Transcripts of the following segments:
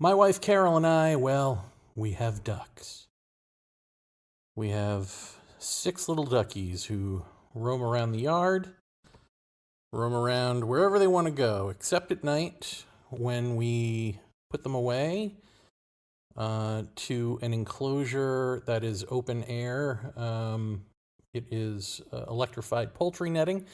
My wife Carol and I, well, we have ducks. We have 6 little duckies who roam around the yard, roam around wherever they want to go, except at night when we put them away to an enclosure that is open air. It is electrified poultry netting.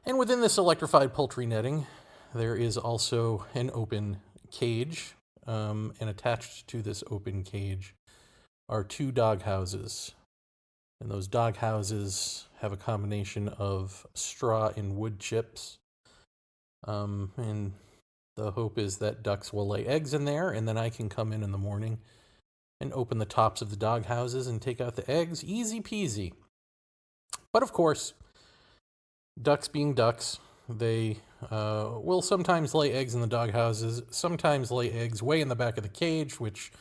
And within this electrified poultry netting, there is also an open cage. And attached to this open cage are 2 dog houses. And those dog houses have a combination of straw and wood chips. And the hope is that ducks will lay eggs in there, and then I can come in the morning and open the tops of the dog houses and take out the eggs. Easy peasy. But of course, ducks being ducks, they will sometimes lay eggs in the dog houses, sometimes lay eggs way in the back of the cage, which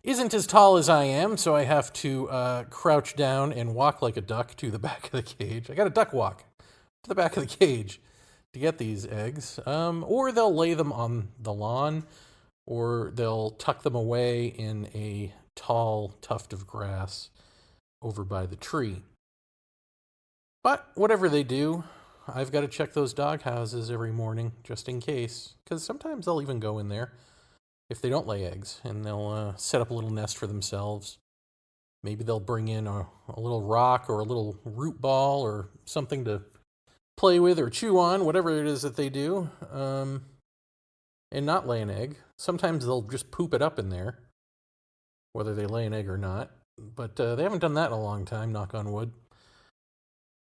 isn't as tall as I am, so I have to crouch down and walk like a duck to the back of the cage. I got a duck walk to the back of the cage to get these eggs. Or they'll lay them on the lawn, or they'll tuck them away in a tall tuft of grass over by the tree. But whatever they do, I've got to check those dog houses every morning, just in case, because sometimes they'll even go in there if they don't lay eggs, and they'll set up a little nest for themselves. Maybe they'll bring in a little rock or a little root ball or something to play with or chew on, whatever it is that they do, and not lay an egg. Sometimes they'll just poop it up in there, whether they lay an egg or not. But they haven't done that in a long time, knock on wood.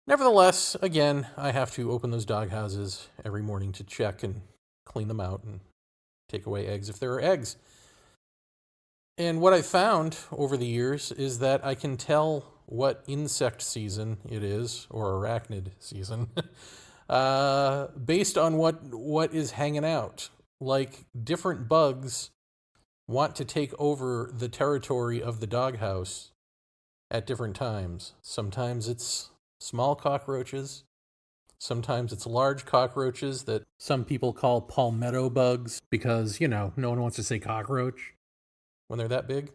Nevertheless, again, I have to open those dog houses every morning to check and clean them out and take away eggs if there are eggs. And what I've found over the years is that I can tell what insect season it is, or arachnid season, based on what is hanging out. Like, different bugs want to take over the territory of the doghouse at different times. Sometimes it's small cockroaches. Sometimes it's large cockroaches that some people call palmetto bugs because, no one wants to say cockroach when they're that big.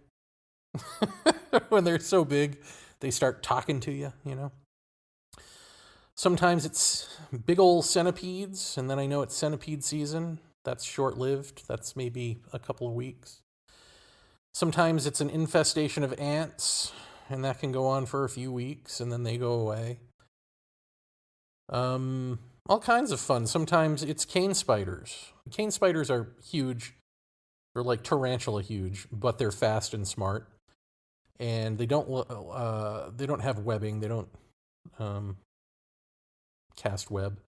When they're so big, they start talking to you, Sometimes it's big old centipedes, and then I know it's centipede season. That's short-lived. That's maybe a couple of weeks. Sometimes it's an infestation of ants, and that can go on for a few weeks, and then they go away. All kinds of fun. Sometimes it's cane spiders. Cane spiders are huge. They're like tarantula huge, but they're fast and smart. And they don't have webbing. They don't cast web.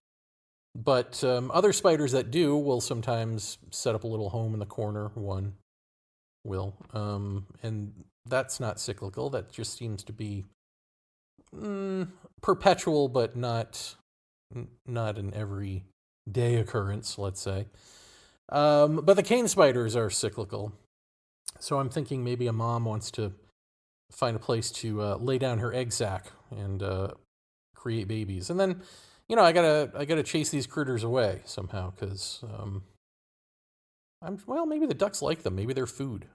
But other spiders that do will sometimes set up a little home in the corner. One will. And that's not cyclical. That just seems to be perpetual, but not an everyday occurrence, let's say. But the cane spiders are cyclical. So I'm thinking maybe a mom wants to find a place to lay down her egg sac and create babies. And then, I gotta chase these critters away somehow, because maybe the ducks like them. Maybe they're food.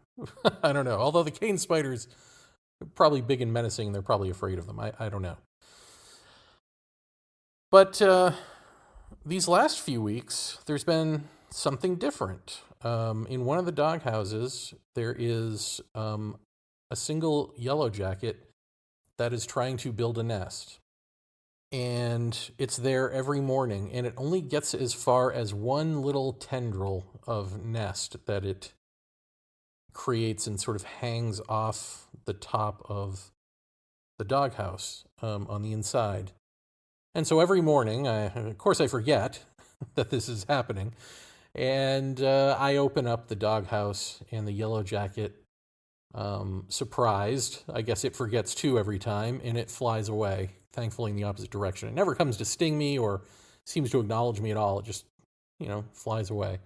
I don't know. Although the cane spiders are probably big and menacing, they're probably afraid of them. I don't know. But these last few weeks, there's been something different. In one of the dog houses, there is a single yellow jacket that is trying to build a nest. And it's there every morning, and it only gets as far as one little tendril of nest that it creates and sort of hangs off the top of the doghouse on the inside. And so every morning, of course I forget that this is happening, and I open up the doghouse, and the yellow jacket, surprised, I guess it forgets too every time, and it flies away, thankfully in the opposite direction. It never comes to sting me or seems to acknowledge me at all. It just, flies away.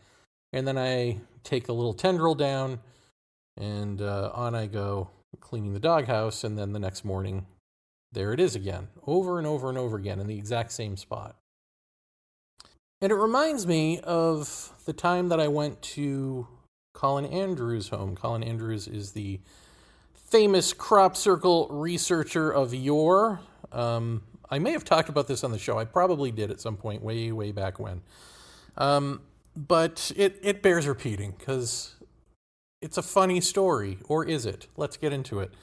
And then I take the little tendril down, and on I go, cleaning the doghouse, and then the next morning, there it is again, over and over and over again in the exact same spot. And it reminds me of the time that I went to Colin Andrews' home. Colin Andrews is the famous crop circle researcher of yore. I may have talked about this on the show. I probably did at some point way, way back when. But it bears repeating because it's a funny story. Or is it? Let's get into it.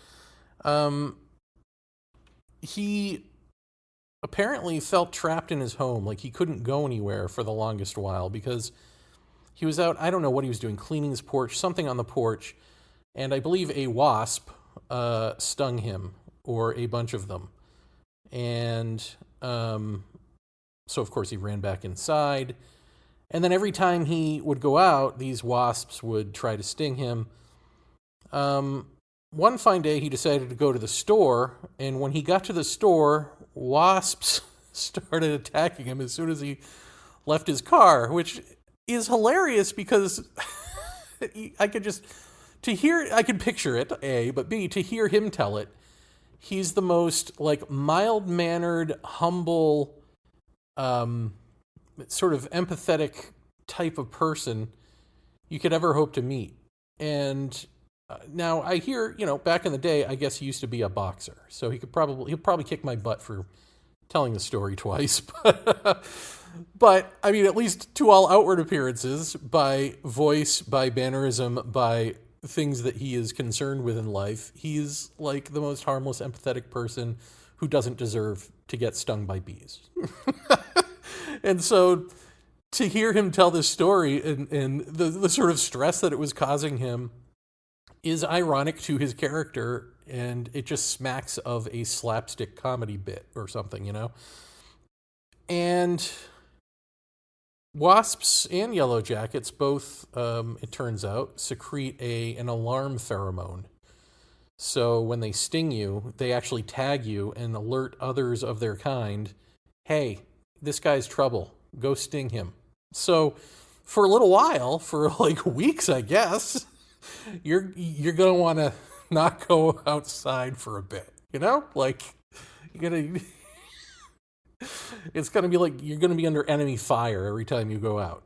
He apparently felt trapped in his home, like he couldn't go anywhere for the longest while because he was out, I don't know what he was doing, cleaning his porch, something on the porch, and I believe a wasp stung him, or a bunch of them. And so, of course, he ran back inside. And then every time he would go out, these wasps would try to sting him. One fine day, he decided to go to the store, and when he got to the store, wasps started attacking him as soon as he left his car, which is hilarious because I could picture it, A, but B, to hear him tell it, he's the most, like, mild-mannered, humble, sort of empathetic type of person you could ever hope to meet. And now I hear, back in the day, I guess he used to be a boxer, so he'll probably kick my butt for telling the story twice. But I mean, at least to all outward appearances, by voice, by mannerism, by things that he is concerned with in life, he's like the most harmless, empathetic person who doesn't deserve to get stung by bees. And so to hear him tell this story and the sort of stress that it was causing him is ironic to his character, and it just smacks of a slapstick comedy bit or something, And wasps and yellow jackets both, it turns out, secrete an alarm pheromone. So when they sting you, they actually tag you and alert others of their kind, hey, this guy's trouble, go sting him. So for a little while, for like weeks, I guess, you're going to want to not go outside for a bit, like it's going to be like you're going to be under enemy fire every time you go out.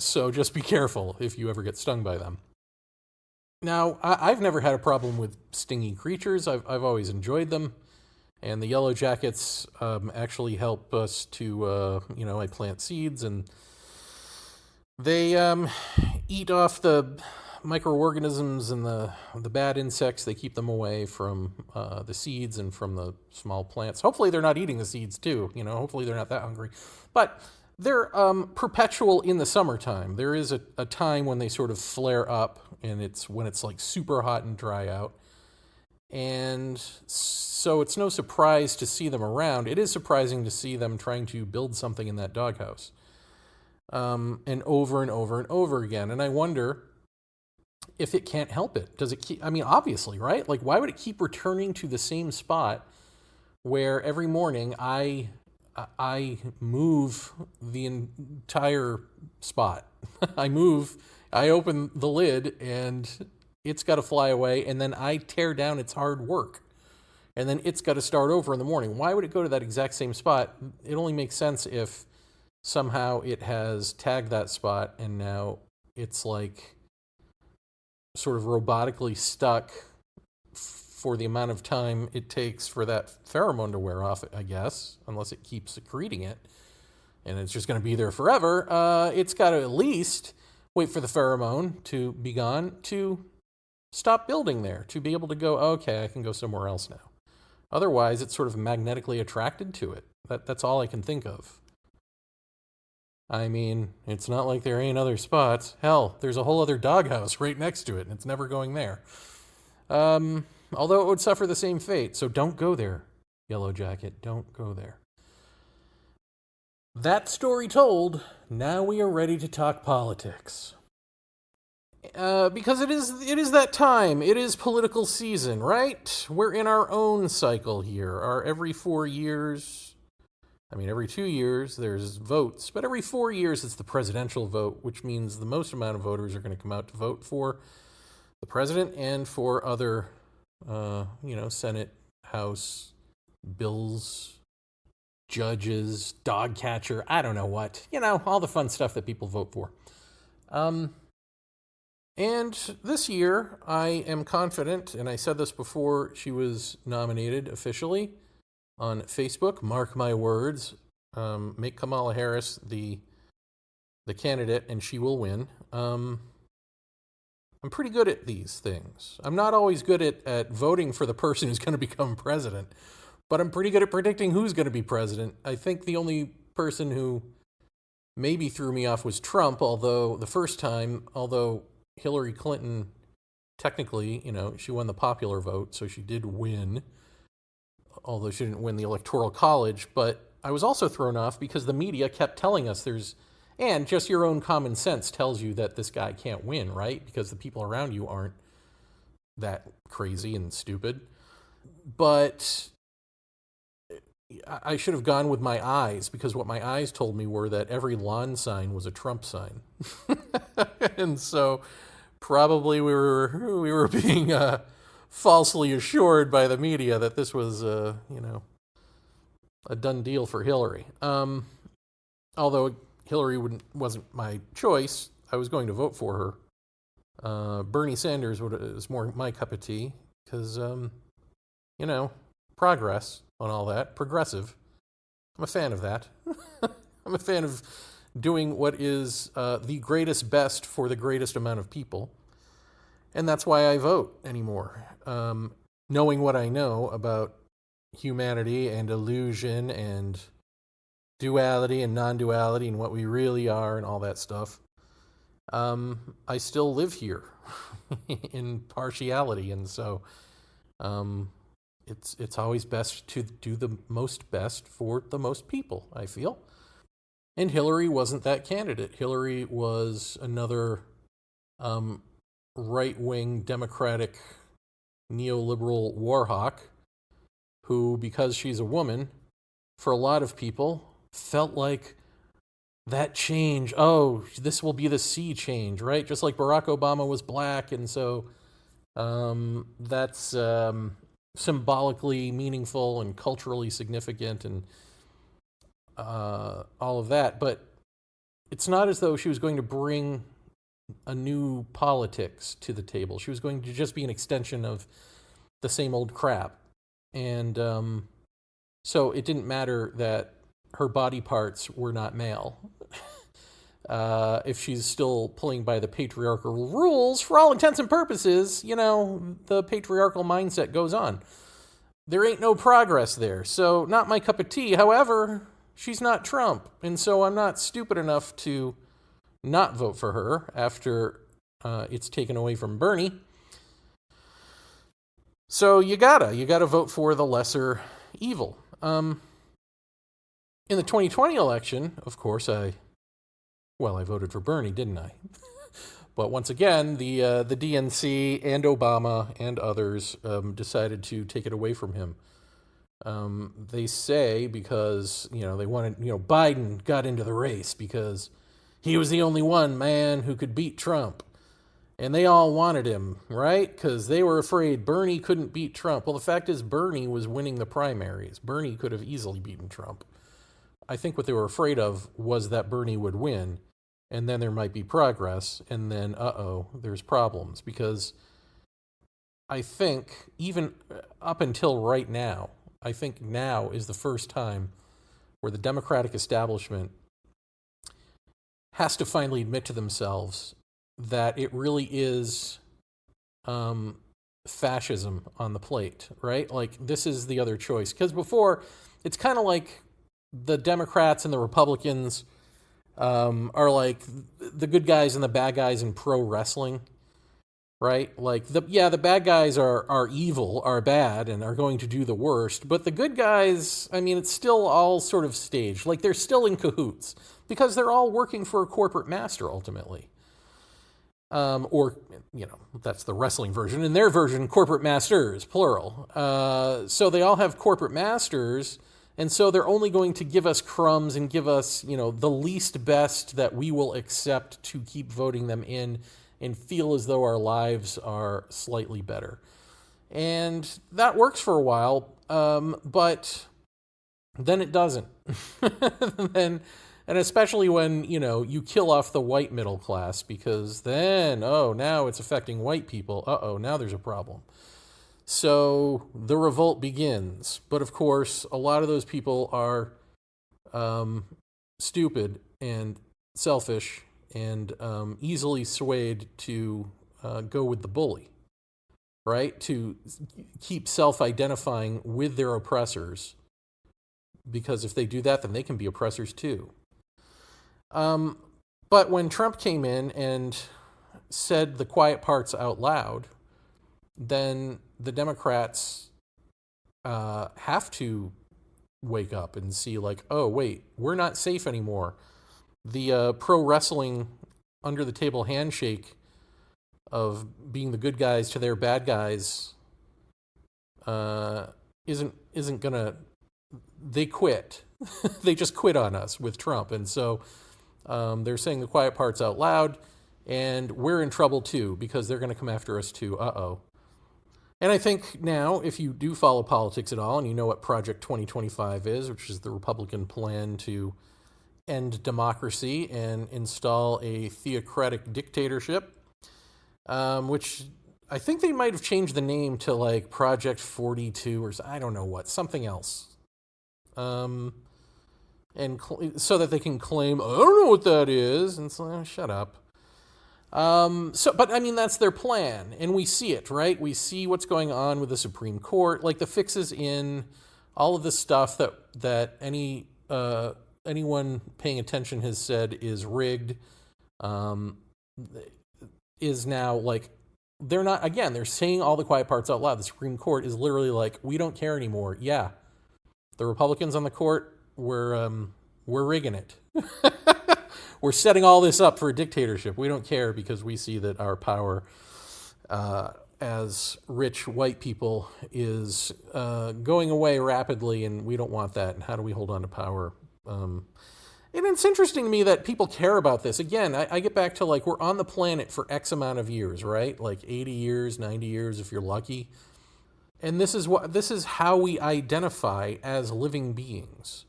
So just be careful if you ever get stung by them. Now, I've never had a problem with stingy creatures. I've always enjoyed them. And the yellow jackets actually help us to, I plant seeds and they eat off the microorganisms and the bad insects. They keep them away from the seeds and from the small plants. Hopefully they're not eating the seeds too, hopefully they're not that hungry. But they're perpetual in the summertime. There is a time when they sort of flare up, and it's when it's like super hot and dry out. And so it's no surprise to see them around. It is surprising to see them trying to build something in that doghouse. And over and over and over again. And I wonder if it can't help it. Does it keep, obviously, right? Like, why would it keep returning to the same spot where every morning I move the entire spot? I open the lid and it's got to fly away, and then I tear down its hard work. And then it's got to start over in the morning. Why would it go to that exact same spot? It only makes sense if somehow it has tagged that spot and now it's like sort of robotically stuck for the amount of time it takes for that pheromone to wear off, I guess, unless it keeps secreting it and it's just going to be there forever. It's got to at least wait for the pheromone to be gone to stop building there, to be able to go, okay, I can go somewhere else now. Otherwise, it's sort of magnetically attracted to it. That's all I can think of. It's not like there ain't other spots. Hell, there's a whole other doghouse right next to it, and it's never going there. Although it would suffer the same fate, so don't go there, Yellow Jacket. Don't go there. That story told, now we are ready to talk politics. Because it is that time. It is political season, right? We're in our own cycle here. Every 4 years, every 2 years there's votes, but every 4 years it's the presidential vote, which means the most amount of voters are going to come out to vote for the president and for other, Senate, House, bills, judges, dog catcher, I don't know what, all the fun stuff that people vote for. And this year, I am confident, and I said this before she was nominated officially on Facebook, mark my words, make Kamala Harris the candidate, and she will win. I'm pretty good at these things. I'm not always good at voting for the person who's going to become president, but I'm pretty good at predicting who's going to be president. I think the only person who maybe threw me off was Trump, although Hillary Clinton, technically, she won the popular vote, so she did win, although she didn't win the Electoral College. But I was also thrown off because the media kept telling us and just your own common sense tells you that this guy can't win, right? Because the people around you aren't that crazy and stupid. But I should have gone with my eyes, because what my eyes told me were that every lawn sign was a Trump sign. And so probably we were being falsely assured by the media that this was a done deal for Hillary. Although Hillary wasn't my choice, I was going to vote for her. Bernie Sanders is more my cup of tea, because progress on all that, progressive. I'm a fan of that. I'm a fan of doing what is the greatest best for the greatest amount of people. And that's why I vote anymore. Knowing what I know about humanity and illusion and duality and non-duality and what we really are and all that stuff, I still live here in partiality. And so it's always best to do the most best for the most people, I feel. And Hillary wasn't that candidate. Hillary was another right-wing Democratic neoliberal war hawk who, because she's a woman, for a lot of people, felt like that change, this will be the sea change, right? Just like Barack Obama was black, and so that's symbolically meaningful and culturally significant and all of that. But it's not as though she was going to bring a new politics to the table. She was going to just be an extension of the same old crap. And so it didn't matter that her body parts were not male. If she's still playing by the patriarchal rules, for all intents and purposes, the patriarchal mindset goes on. There ain't no progress there. So not my cup of tea. However, she's not Trump. And so I'm not stupid enough to not vote for her after it's taken away from Bernie. So you gotta vote for the lesser evil. In the 2020 election, of course, I voted for Bernie, didn't I? But once again, the DNC and Obama and others decided to take it away from him. They say because they wanted Biden got into the race because he was the only one man who could beat Trump. And they all wanted him, right? Because they were afraid Bernie couldn't beat Trump. Well, the fact is Bernie was winning the primaries. Bernie could have easily beaten Trump. I think what they were afraid of was that Bernie would win, and then there might be progress, and then, there's problems. Because I think, even up until right now, I think now is the first time where the Democratic establishment has to finally admit to themselves that it really is fascism on the plate, right? Like, this is the other choice. Because before, it's kind of like the Democrats and the Republicans are like the good guys and the bad guys in pro wrestling, right? Like, the bad guys are evil, are bad, and are going to do the worst. But the good guys, it's still all sort of staged. Like, they're still in cahoots because they're all working for a corporate master, ultimately. That's the wrestling version. In their version, corporate masters, plural. So they all have corporate masters, and so they're only going to give us crumbs and give us, the least best that we will accept to keep voting them in and feel as though our lives are slightly better. And that works for a while, but then it doesn't. And especially when, you kill off the white middle class, because then, now it's affecting white people. Now there's a problem. So the revolt begins. But of course, a lot of those people are stupid and selfish and easily swayed to go with the bully, right? To keep self-identifying with their oppressors, because if they do that, then they can be oppressors too. But when Trump came in and said the quiet parts out loud, then the Democrats have to wake up and see, like, oh, wait, we're not safe anymore. The pro wrestling under the table handshake of being the good guys to their bad guys isn't gonna. They quit. They just quit on us with Trump, and so they're saying the quiet parts out loud, and we're in trouble too, because they're going to come after us too. And I think now, if you do follow politics at all, and you know what Project 2025 is, which is the Republican plan to end democracy and install a theocratic dictatorship, which I think they might have changed the name to like Project 42 or I don't know what, something else. And so that they can claim, I don't know what that is, and so shut up. But I mean, that's their plan, and we see it, right? We see what's going on with the Supreme Court, like the fixes in all of the stuff that anyone paying attention has said is rigged, is now like, they're saying all the quiet parts out loud. The Supreme Court is literally like, we don't care anymore. Yeah. The Republicans on the court, we're rigging it. We're setting all this up for a dictatorship. We don't care, because we see that our power as rich white people is going away rapidly, and we don't want that. And how do we hold on to power? And it's interesting to me that people care about this. Again, I get back to, like, we're on the planet for X amount of years, right? Like 80 years, 90 years if you're lucky. And this is how we identify as living beings.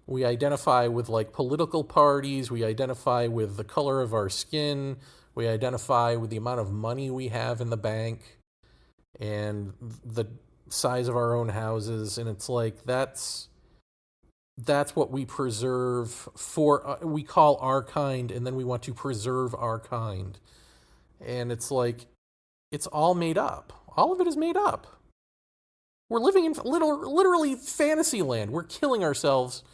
We identify with, like, political parties. We identify with the color of our skin. We identify with the amount of money we have in the bank and the size of our own houses. And it's like, that's what we preserve for, we call our kind, and then we want to preserve our kind. And it's like, it's all made up. All of it is made up. We're living in literally fantasy land. We're killing ourselves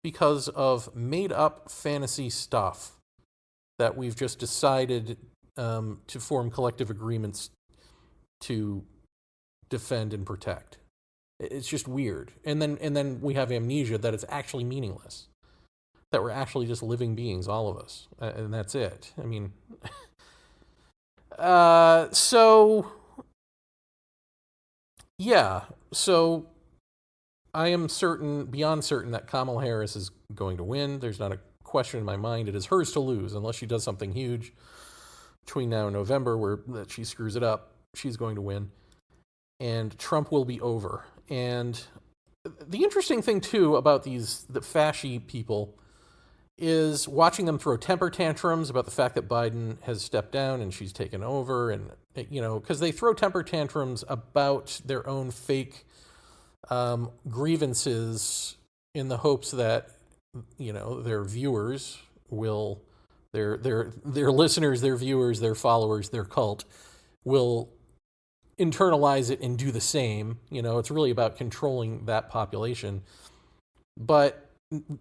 because of made-up fantasy stuff that we've just decided to form collective agreements to defend and protect. It's just weird. And then we have amnesia that it's actually meaningless, that we're actually just living beings, all of us, and that's it. I mean, so I am beyond certain that Kamala Harris is going to win. There's not a question in my mind. It is hers to lose, unless she does something huge between now and November that she screws it up. She's going to win, and Trump will be over. And the interesting thing too about the fasci people is watching them throw temper tantrums about the fact that Biden has stepped down and she's taken over, and because they throw temper tantrums about their own fake grievances in the hopes that their viewers will, their listeners, their viewers, their followers, their cult will internalize it and do the same. It's really about controlling that population. But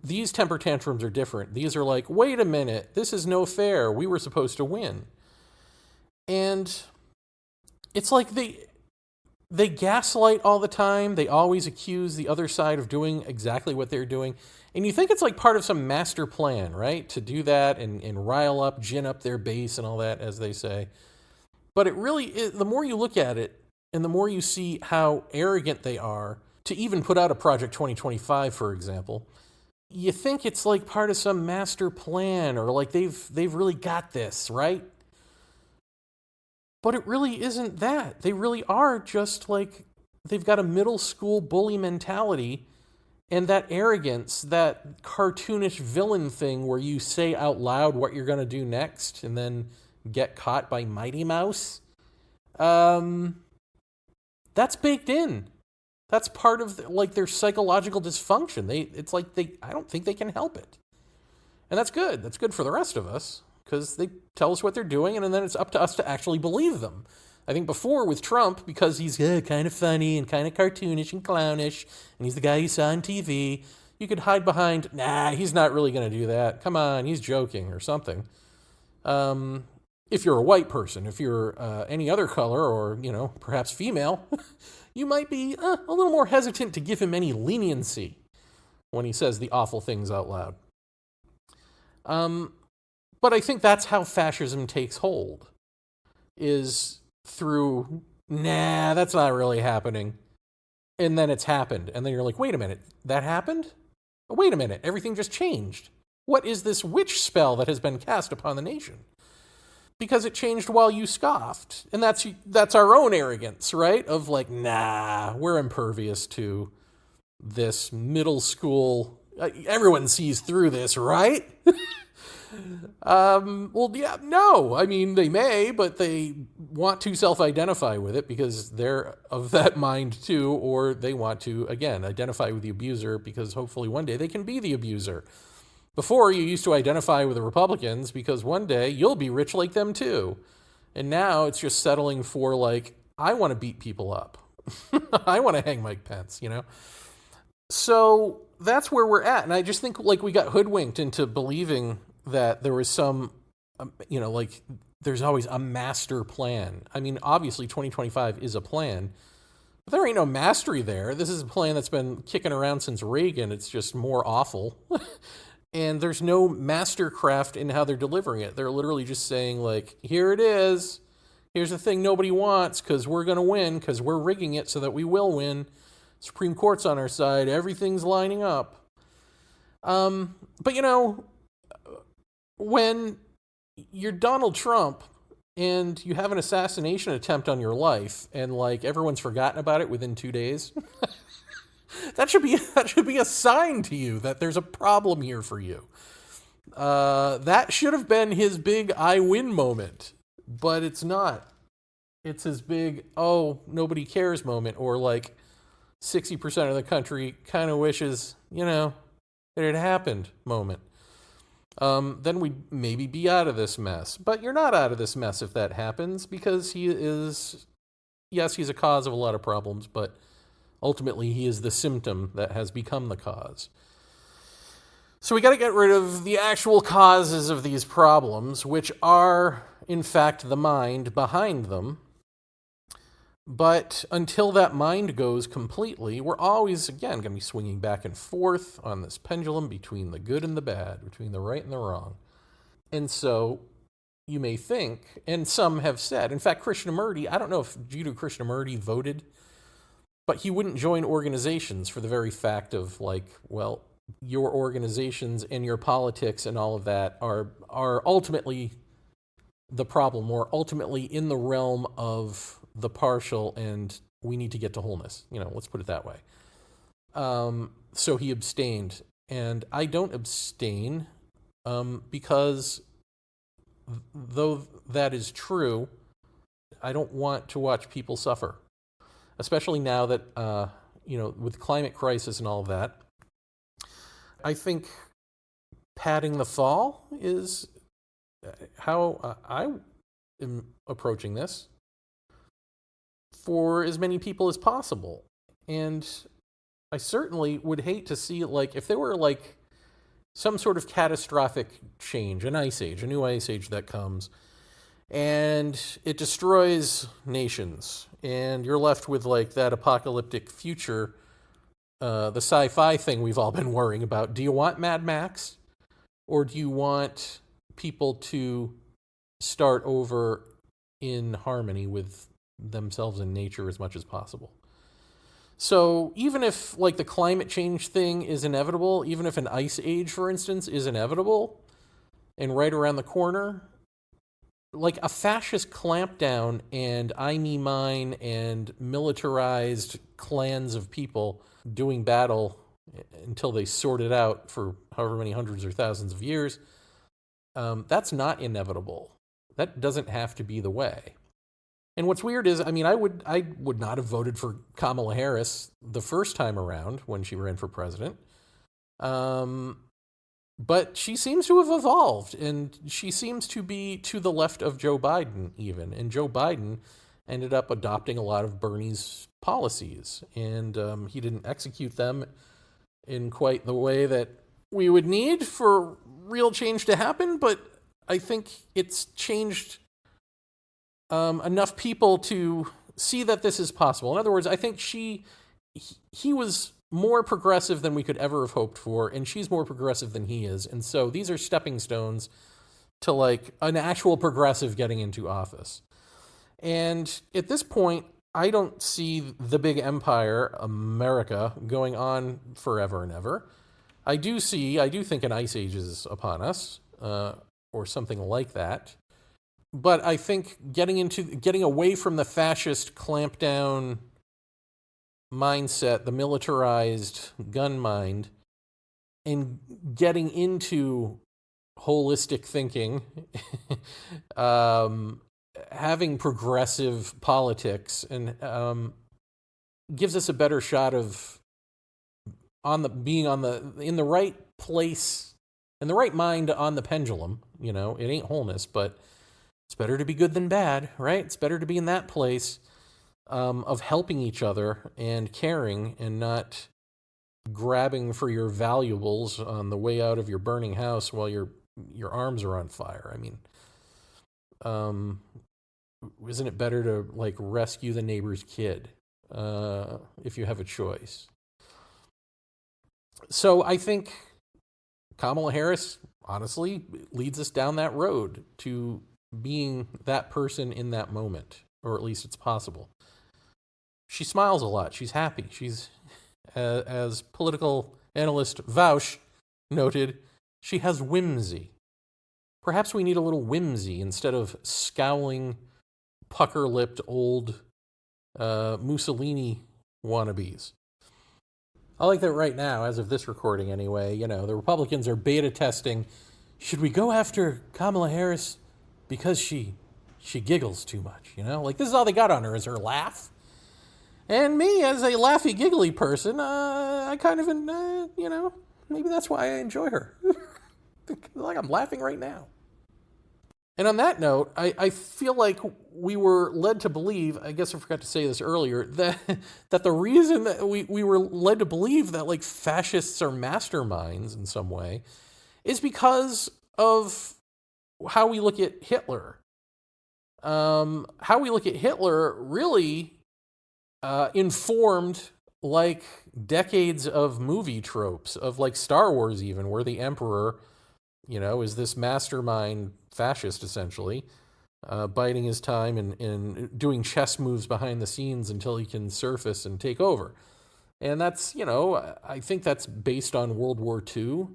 these temper tantrums are different. These are like, wait a minute, this is no fair. We were supposed to win. And it's like they gaslight all the time. They always accuse the other side of doing exactly what they're doing. And you think it's like part of some master plan, right? To do that and rile up, gin up their base and all that, as they say. But it really is, the more you look at it and the more you see how arrogant they are to even put out a Project 2025, for example, you think it's like part of some master plan, or like they've really got this, right? But it really isn't that. They really are just like, they've got a middle school bully mentality, And that arrogance, that cartoonish villain thing where you say out loud what you're going to do next and then get caught by Mighty Mouse, that's baked in. That's part of like their psychological dysfunction. I don't think they can help it. And that's good. That's good for the rest of us because they tell us what they're doing and then it's up to us to actually believe them. I think before with Trump, because he's kind of funny and kind of cartoonish and clownish, and he's the guy you saw on TV, you could hide behind, nah, he's not really going to do that. Come on, he's joking or something. If you're a white person, if you're any other color or, perhaps female, you might be a little more hesitant to give him any leniency when he says the awful things out loud. But I think that's how fascism takes hold, is through, nah, that's not really happening. And then it's happened. And then you're like, wait a minute, that happened? Wait a minute, everything just changed. What is this witch spell that has been cast upon the nation? Because it changed while you scoffed. And that's our own arrogance, right? Of like, nah, we're impervious to this middle school. Everyone sees through this, right? Well, yeah, no. I mean, they may, but they want to self-identify with it because they're of that mind too, or they want to, again, identify with the abuser because hopefully one day they can be the abuser. Before, you used to identify with the Republicans because one day you'll be rich like them too. And now it's just settling for like, I want to beat people up. I want to hang Mike Pence, So that's where we're at. And I just think like we got hoodwinked into believing that there was some, like there's always a master plan. I mean, obviously 2025 is a plan, but there ain't no mastery there. This is a plan that's been kicking around since Reagan. It's just more awful. And there's no mastercraft in how they're delivering it. They're literally just saying like, here it is. Here's the thing nobody wants because we're going to win because we're rigging it so that we will win. Supreme Court's on our side. Everything's lining up. But when you're Donald Trump and you have an assassination attempt on your life and like everyone's forgotten about it within 2 days, that should be a sign to you that there's a problem here for you. That should have been his big I win moment, but it's not. It's his big, oh, nobody cares moment, or like 60% of the country kind of wishes, it had happened moment. Then we'd maybe be out of this mess. But you're not out of this mess if that happens, because he's a cause of a lot of problems, but ultimately he is the symptom that has become the cause. So we got to get rid of the actual causes of these problems, which are, in fact, the mind behind them. But until that mind goes completely, we're always, again, going to be swinging back and forth on this pendulum between the good and the bad, between the right and the wrong. And so you may think, and some have said, in fact, Krishnamurti, I don't know if Jiddu Krishnamurti voted, but he wouldn't join organizations for the very fact of like, well, your organizations and your politics and all of that are ultimately the problem, or ultimately in the realm of the partial, and we need to get to wholeness. Let's put it that way. So he abstained, and I don't abstain because though that is true, I don't want to watch people suffer, especially now that, with climate crisis and all of that. I think padding the fall is how I am approaching this for as many people as possible. And I certainly would hate to see, like, if there were, like, some sort of catastrophic change, an ice age, a new ice age that comes, and it destroys nations, and you're left with, like, that apocalyptic future, the sci-fi thing we've all been worrying about. Do you want Mad Max? Or do you want people to start over in harmony with themselves and nature as much as possible? So even if, like, the climate change thing is inevitable, even if an ice age, for instance, is inevitable and right around the corner, like a fascist clampdown and I, me, mine and militarized clans of people doing battle until they sort it out for however many hundreds or thousands of years. That's not inevitable. That doesn't have to be the way. And what's weird is, I mean, I would not have voted for Kamala Harris the first time around when she ran for president. But she seems to have evolved, and she seems to be to the left of Joe Biden even. And Joe Biden ended up adopting a lot of Bernie's policies, and he didn't execute them in quite the way that we would need for real change to happen, but I think it's changed enough people to see that this is possible. In other words, I think he was more progressive than we could ever have hoped for, and she's more progressive than he is. And so these are stepping stones to like an actual progressive getting into office. And at this point, I don't see the big empire, America, going on forever and ever. I do think an ice age is upon us, or something like that. But I think getting away from the fascist clampdown mindset, the militarized gun mind, and getting into holistic thinking, having progressive politics, and gives us a better shot of being in the right place, in the right mind on the pendulum. You know, it ain't wholeness, but it's better to be good than bad, right? It's better to be in that place of helping each other and caring and not grabbing for your valuables on the way out of your burning house while your arms are on fire. I mean, isn't it better to like rescue the neighbor's kid if you have a choice? So I think Kamala Harris honestly leads us down that road to being that person in that moment, or at least it's possible. She smiles a lot. She's happy. She's, as political analyst Vaush noted, she has whimsy. Perhaps we need a little whimsy instead of scowling, pucker-lipped old Mussolini wannabes. I like that right now, as of this recording anyway, you know, the Republicans are beta testing, should we go after Kamala Harris because she giggles too much, you know? Like, this is all they got on her, is her laugh. And me, as a laughy, giggly person, I kind of, you know, maybe that's why I enjoy her. Like I'm laughing right now. And on that note, I feel like we were led to believe, I guess I forgot to say this earlier, that the reason that we were led to believe that like fascists are masterminds in some way is because of how we look at Hitler. How we look at Hitler really informed like decades of movie tropes, of like Star Wars even, where the Emperor, you know, is this mastermind fascist essentially, biding his time and doing chess moves behind the scenes until he can surface and take over. And that's, you know, I think that's based on World War II.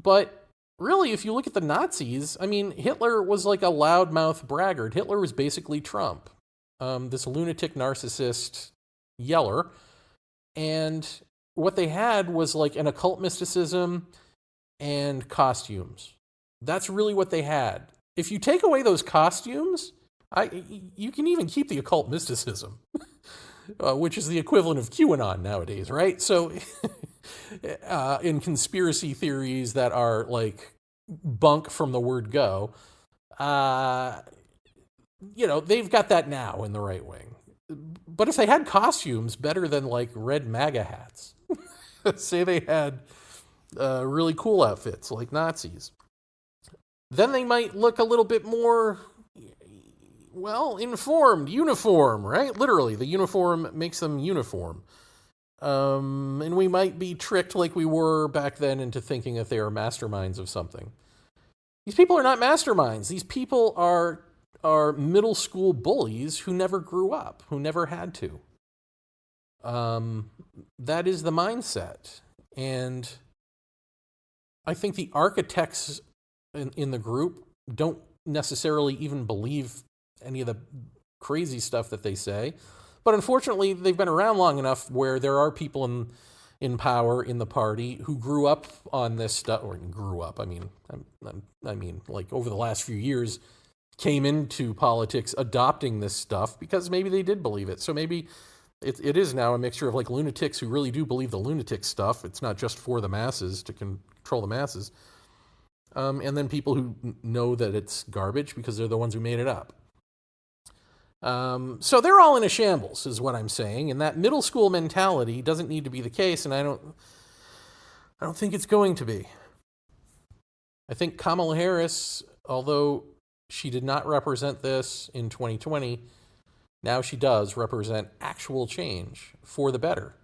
But really, if you look at the Nazis, I mean, Hitler was like a loudmouth braggart. Hitler was basically Trump, this lunatic narcissist yeller. And what they had was like an occult mysticism and costumes. That's really what they had. If you take away those costumes, you can even keep the occult mysticism, which is the equivalent of QAnon nowadays, right? So in conspiracy theories that are like bunk from the word go, you know, they've got that now in the right wing. But if they had costumes better than like red MAGA hats, say they had really cool outfits like Nazis, then they might look a little bit more, well, informed, uniform, right? Literally, the uniform makes them uniform. And we might be tricked like we were back then into thinking that they are masterminds of something. These people are not masterminds. These people are middle school bullies who never grew up, who never had to. That is the mindset. And I think the architects in the group don't necessarily even believe any of the crazy stuff that they say. But unfortunately, they've been around long enough where there are people in power in the party who grew up on this stuff, or grew up, I mean, like over the last few years, came into politics adopting this stuff because maybe they did believe it. So maybe it is now a mixture of like lunatics who really do believe the lunatic stuff. It's not just for the masses to control the masses. And then people who know that it's garbage because they're the ones who made it up. So they're all in a shambles, is what I'm saying. And that middle school mentality doesn't need to be the case, and I don't think it's going to be. I think Kamala Harris, although she did not represent this in 2020, now she does represent actual change for the better.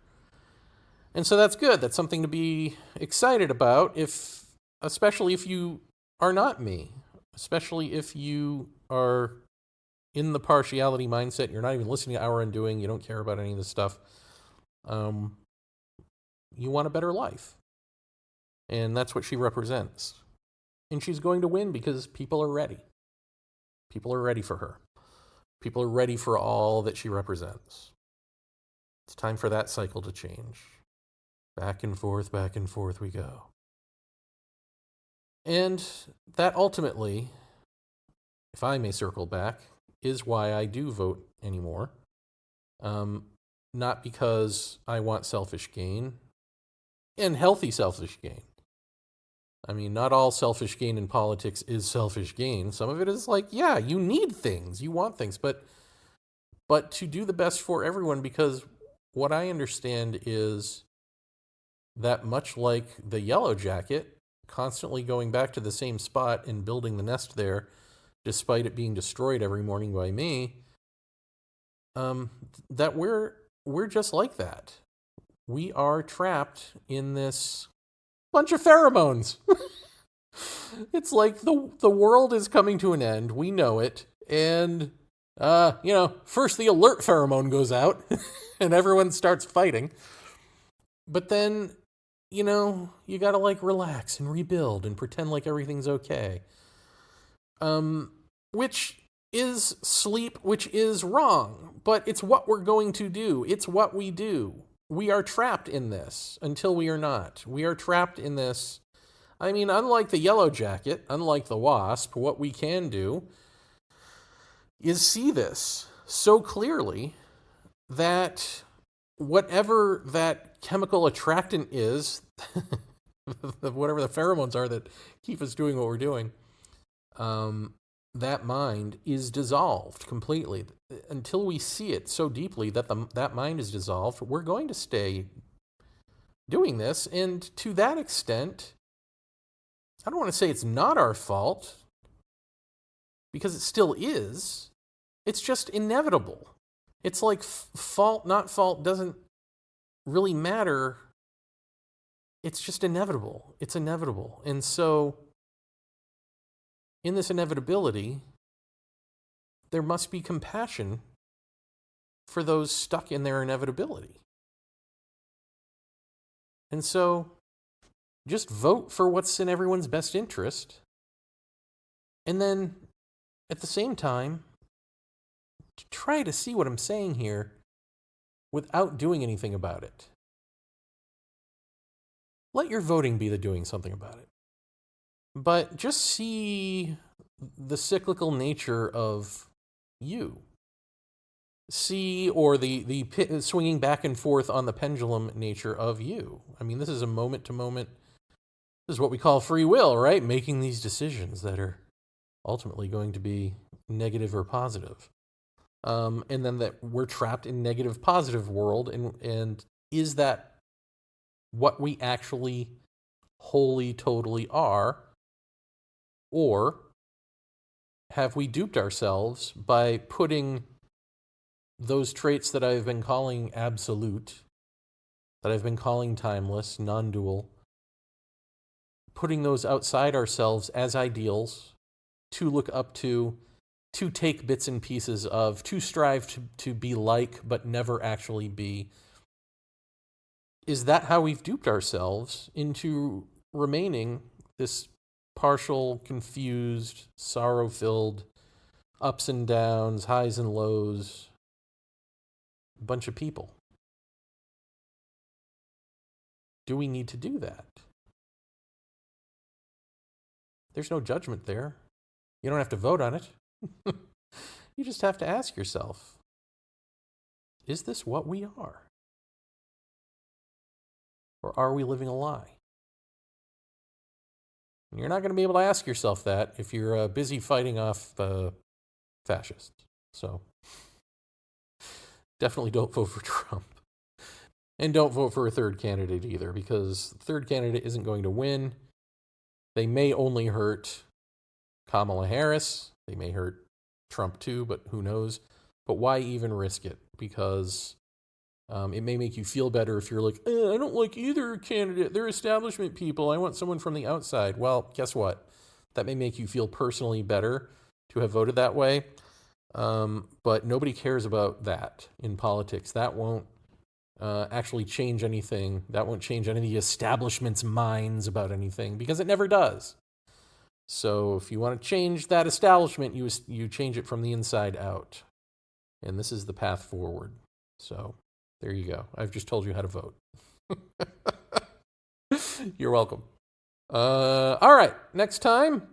And so that's good. That's something to be excited about, especially if you are not me, especially if you are in the partiality mindset, you're not even listening to Our Undoing, you don't care about any of this stuff. You want a better life. And that's what she represents. And she's going to win because people are ready. People are ready for her. People are ready for all that she represents. It's time for that cycle to change. Back and forth we go. And that ultimately, if I may circle back, is why I do vote anymore. Not because I want selfish gain, and healthy selfish gain. I mean, not all selfish gain in politics is selfish gain. Some of it is like, yeah, you need things, you want things, but to do the best for everyone, because what I understand is that much like the yellow jacket, constantly going back to the same spot and building the nest there, despite it being destroyed every morning by me, that we're just like that. We are trapped in this bunch of pheromones. It's like the world is coming to an end. We know it. And, first the alert pheromone goes out and everyone starts fighting. But then, you gotta like relax and rebuild and pretend like everything's okay. Which is sleep, which is wrong. But it's what we're going to do. It's what we do. We are trapped in this until we are not. We are trapped in this. I mean, unlike the yellow jacket, unlike the wasp, what we can do is see this so clearly that whatever that chemical attractant is, whatever the pheromones are that keep us doing what we're doing, that mind is dissolved completely. Until we see it so deeply that that mind is dissolved, we're going to stay doing this. And to that extent, I don't want to say it's not our fault, because it still is. It's just inevitable. It's like fault, not fault, doesn't really matter. It's just inevitable. It's inevitable. And so, in this inevitability, there must be compassion for those stuck in their inevitability. And so, just vote for what's in everyone's best interest. And then, at the same time, try to see what I'm saying here without doing anything about it. Let your voting be the doing something about it. But just see the cyclical nature of you. See, or the swinging back and forth on the pendulum nature of you. I mean, this is a moment-to-moment. This is what we call free will, right? Making these decisions that are ultimately going to be negative or positive. And then that we're trapped in negative, positive world. And is that what we actually wholly, totally are? Or have we duped ourselves by putting those traits that I've been calling absolute, that I've been calling timeless, non-dual, putting those outside ourselves as ideals to look up to take bits and pieces of, to strive to be like, but never actually be? Is that how we've duped ourselves into remaining this partial, confused, sorrow-filled, ups and downs, highs and lows bunch of people? do we need to do that? There's no judgment there. You don't have to vote on it. You just have to ask yourself, is this what we are? Or are we living a lie? And you're not going to be able to ask yourself that if you're busy fighting off fascists. So definitely don't vote for Trump. And don't vote for a third candidate either, because the third candidate isn't going to win. They may only hurt Kamala Harris. They may hurt Trump too, but who knows? But why even risk it? Because it may make you feel better if you're like, I don't like either candidate. They're establishment people. I want someone from the outside. Well, guess what? That may make you feel personally better to have voted that way. But nobody cares about that in politics. That won't actually change anything. That won't change any of the establishment's minds about anything, because it never does. So if you want to change that establishment, you change it from the inside out. And this is the path forward. So there you go. I've just told you how to vote. You're welcome. All right. Next time.